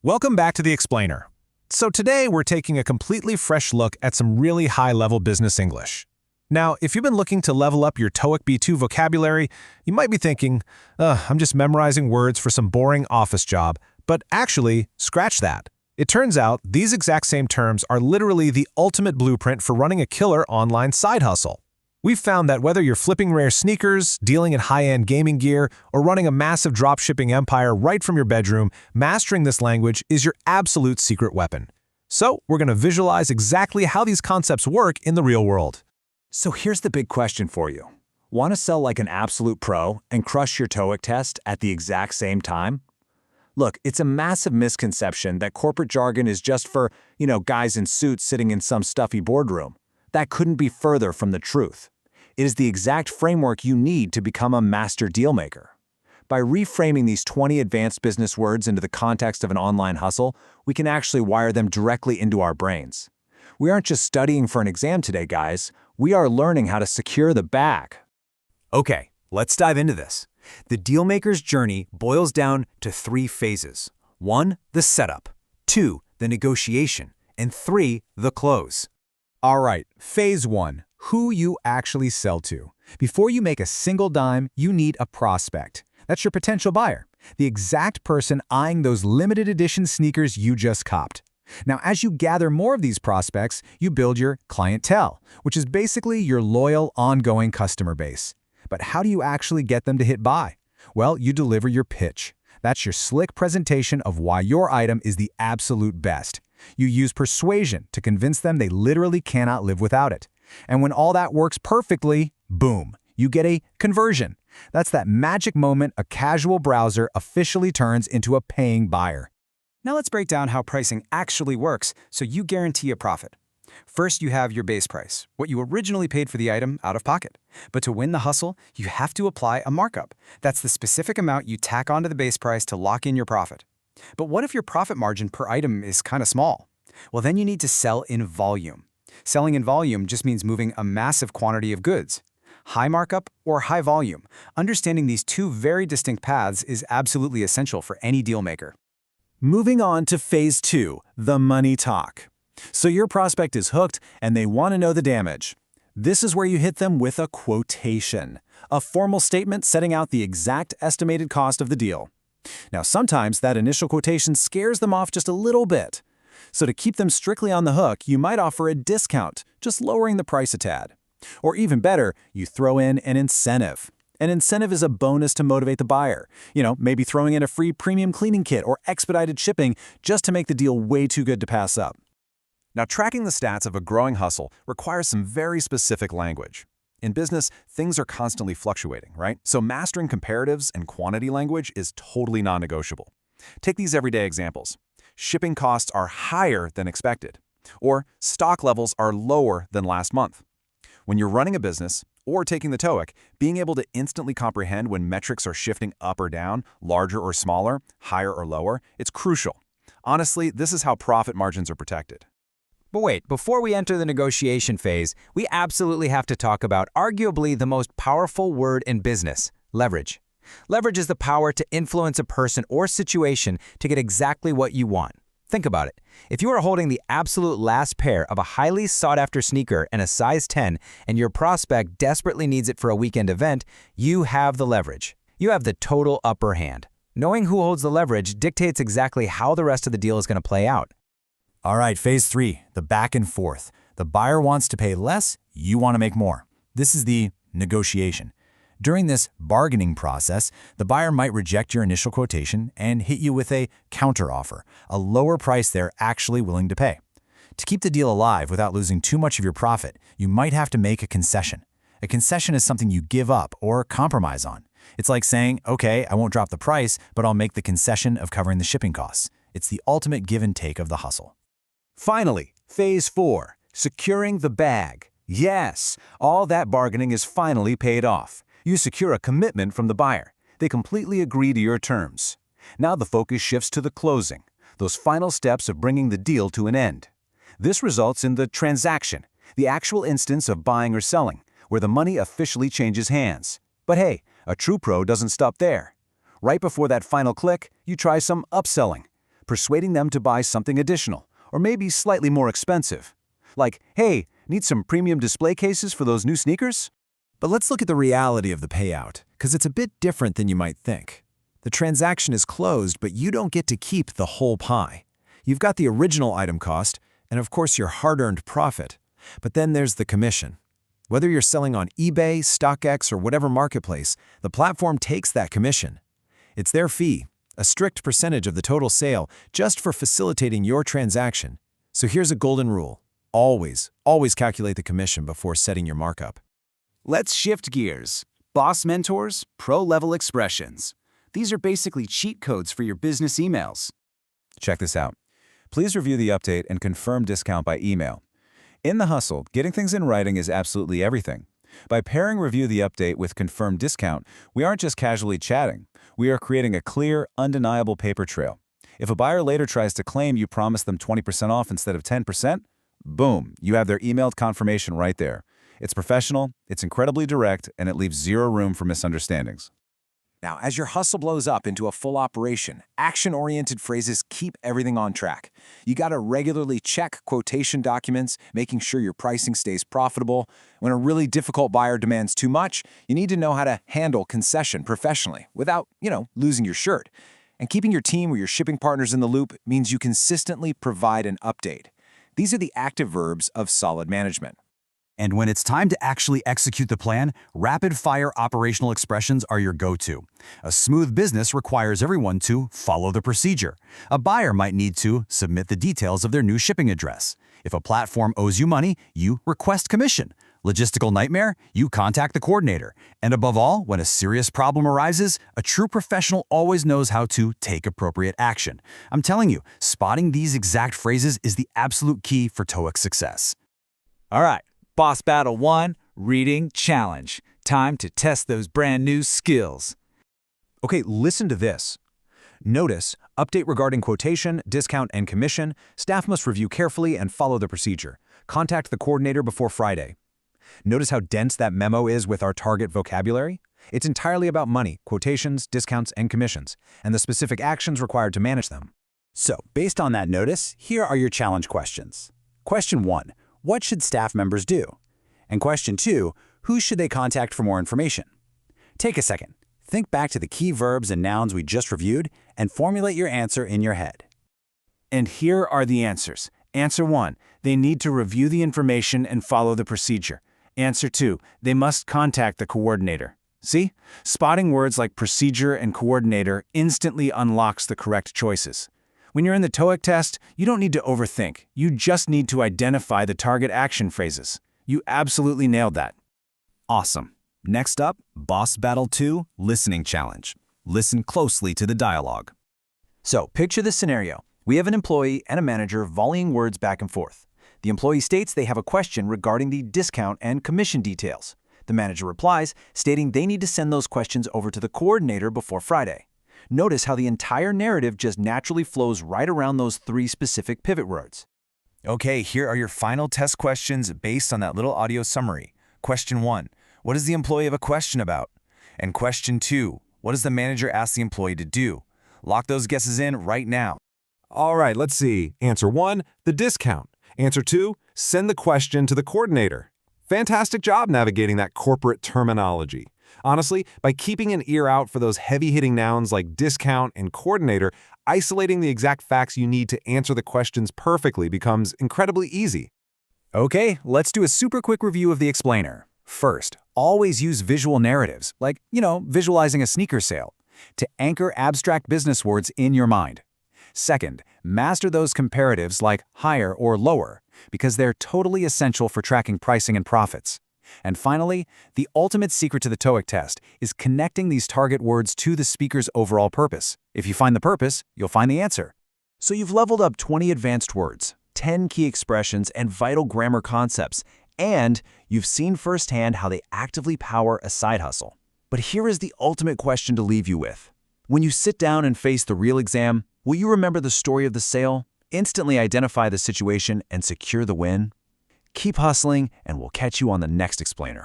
Welcome back to The Explainer. So today we're taking a completely fresh look at some really high-level business English. Now, if you've been looking to level up your TOEIC B2 vocabulary, you might be thinking, I'm just memorizing words for some boring office job. But actually, scratch that. It turns out these exact same terms are literally the ultimate blueprint for running a killer online side hustle. We've found that whether you're flipping rare sneakers, dealing in high-end gaming gear, or running a massive dropshipping empire right from your bedroom, mastering this language is your absolute secret weapon. So we're going to visualize exactly how these concepts work in the real world. So here's the big question for you. Want to sell like an absolute pro and crush your TOEIC test at the exact same time? Look, it's a massive misconception that corporate jargon is just for, guys in suits sitting in some stuffy boardroom. That couldn't be further from the truth. It is the exact framework you need to become a master dealmaker. By reframing these 20 advanced business words into the context of an online hustle, we can actually wire them directly into our brains. We aren't just studying for an exam today, guys. We are learning how to secure the bag. Okay, let's dive into this. The dealmaker's journey boils down to 3 phases. 1, the setup. 2, the negotiation. And 3, the close. All right, phase 1. Who you actually sell to. Before you make a single dime, you need a prospect. That's your potential buyer, the exact person eyeing those limited edition sneakers you just copped. Now, as you gather more of these prospects, you build your clientele, which is basically your loyal, ongoing customer base. But how do you actually get them to hit buy? Well, you deliver your pitch. That's your slick presentation of why your item is the absolute best. You use persuasion to convince them they literally cannot live without it. And when all that works perfectly, boom, you get a conversion. That's that magic moment a casual browser officially turns into a paying buyer. Now let's break down how pricing actually works so you guarantee a profit. First, you have your base price, what you originally paid for the item out of pocket. But to win the hustle, you have to apply a markup. That's the specific amount you tack onto the base price to lock in your profit. But what if your profit margin per item is kind of small? Well, then you need to sell in volume. Selling in volume just means moving a massive quantity of goods. High markup or high volume. Understanding these 2 very distinct paths is absolutely essential for any deal maker. Moving on to phase 2, the money talk. So your prospect is hooked and they want to know the damage. This is where you hit them with a quotation, a formal statement setting out the exact estimated cost of the deal. Now, sometimes that initial quotation scares them off just a little bit. So to keep them strictly on the hook, you might offer a discount, just lowering the price a tad. Or even better, you throw in an incentive. An incentive is a bonus to motivate the buyer. Maybe throwing in a free premium cleaning kit or expedited shipping just to make the deal way too good to pass up. Now, tracking the stats of a growing hustle requires some very specific language. In business, things are constantly fluctuating, right? So mastering comparatives and quantity language is totally non-negotiable. Take these everyday examples. Shipping costs are higher than expected, or stock levels are lower than last month. When you're running a business or taking the TOEIC, being able to instantly comprehend when metrics are shifting up or down, larger or smaller, higher or lower, it's crucial. Honestly, this is how profit margins are protected. But wait, before we enter the negotiation phase, we absolutely have to talk about arguably the most powerful word in business, leverage. Leverage is the power to influence a person or situation to get exactly what you want. Think about it. If you are holding the absolute last pair of a highly sought-after sneaker in a size 10 and your prospect desperately needs it for a weekend event, you have the leverage. You have the total upper hand. Knowing who holds the leverage dictates exactly how the rest of the deal is going to play out. All right, phase 3, the back and forth. The buyer wants to pay less, you want to make more. This is the negotiation. During this bargaining process, the buyer might reject your initial quotation and hit you with a counteroffer, a lower price they're actually willing to pay. To keep the deal alive without losing too much of your profit, you might have to make a concession. A concession is something you give up or compromise on. It's like saying, okay, I won't drop the price, but I'll make the concession of covering the shipping costs. It's the ultimate give and take of the hustle. Finally, phase 4, securing the bag. Yes, all that bargaining is finally paid off. You secure a commitment from the buyer. They completely agree to your terms. Now the focus shifts to the closing, those final steps of bringing the deal to an end. This results in the transaction, the actual instance of buying or selling, where the money officially changes hands. But hey, a true pro doesn't stop there. Right before that final click, you try some upselling. persuading them to buy something additional, or maybe slightly more expensive. Like, hey, need some premium display cases for those new sneakers? But let's look at the reality of the payout, because it's a bit different than you might think. The transaction is closed, but you don't get to keep the whole pie. You've got the original item cost, and of course your hard-earned profit. But then there's the commission. Whether you're selling on eBay, StockX, or whatever marketplace, the platform takes that commission. It's their fee, a strict percentage of the total sale, just for facilitating your transaction. So here's a golden rule. Always calculate the commission before setting your markup. Let's shift gears. Boss mentors, pro-level expressions. These are basically cheat codes for your business emails. Check this out. Please review the update and confirm discount by email. In the hustle, getting things in writing is absolutely everything. By pairing review the update with confirmed discount, we aren't just casually chatting. We are creating a clear, undeniable paper trail. If a buyer later tries to claim you promised them 20% off instead of 10%, boom, you have their emailed confirmation right there. It's professional, it's incredibly direct, and it leaves zero room for misunderstandings. Now, as your hustle blows up into a full operation, action-oriented phrases keep everything on track. You gotta regularly check quotation documents, making sure your pricing stays profitable. When a really difficult buyer demands too much, you need to know how to handle concession professionally without, losing your shirt. And keeping your team or your shipping partners in the loop means you consistently provide an update. These are the active verbs of solid management. And when it's time to actually execute the plan, rapid-fire operational expressions are your go-to. A smooth business requires everyone to follow the procedure. A buyer might need to submit the details of their new shipping address. If a platform owes you money, you request commission. Logistical nightmare? You contact the coordinator. And above all, when a serious problem arises, a true professional always knows how to take appropriate action. I'm telling you, spotting these exact phrases is the absolute key for TOEIC success. All right. Boss Battle 1, Reading Challenge. Time to test those brand new skills. Okay, listen to this. Notice, update regarding quotation, discount, and commission. Staff must review carefully and follow the procedure. Contact the coordinator before Friday. Notice how dense that memo is with our target vocabulary? It's entirely about money, quotations, discounts, and commissions, and the specific actions required to manage them. So, based on that notice, here are your challenge questions. Question 1. What should staff members do? And question 2, who should they contact for more information? Take a second. Think back to the key verbs and nouns we just reviewed and formulate your answer in your head. And here are the answers. Answer 1, they need to review the information and follow the procedure. Answer 2, they must contact the coordinator. See? Spotting words like procedure and coordinator instantly unlocks the correct choices. When you're in the TOEIC test, you don't need to overthink. You just need to identify the target action phrases. You absolutely nailed that. Awesome. Next up, Boss Battle 2, Listening Challenge. Listen closely to the dialogue. So, picture this scenario. We have an employee and a manager volleying words back and forth. The employee states they have a question regarding the discount and commission details. The manager replies, stating they need to send those questions over to the coordinator before Friday. Notice how the entire narrative just naturally flows right around those 3 specific pivot words. Okay, here are your final test questions based on that little audio summary. Question 1, what does the employee have a question about? And question 2, what does the manager ask the employee to do? Lock those guesses in right now. All right, let's see. Answer 1, the discount. Answer 2, send the question to the coordinator. Fantastic job navigating that corporate terminology. Honestly, by keeping an ear out for those heavy-hitting nouns like discount and coordinator, isolating the exact facts you need to answer the questions perfectly becomes incredibly easy. Okay, let's do a super quick review of the explainer. First, always use visual narratives, like, visualizing a sneaker sale, to anchor abstract business words in your mind. Second, master those comparatives like higher or lower, because they're totally essential for tracking pricing and profits. And finally, the ultimate secret to the TOEIC test is connecting these target words to the speaker's overall purpose. If you find the purpose, you'll find the answer. So you've leveled up 20 advanced words, 10 key expressions, and vital grammar concepts, and you've seen firsthand how they actively power a side hustle. But here is the ultimate question to leave you with. When you sit down and face the real exam, will you remember the story of the sale, instantly identify the situation, and secure the win? Keep hustling, and we'll catch you on the next explainer.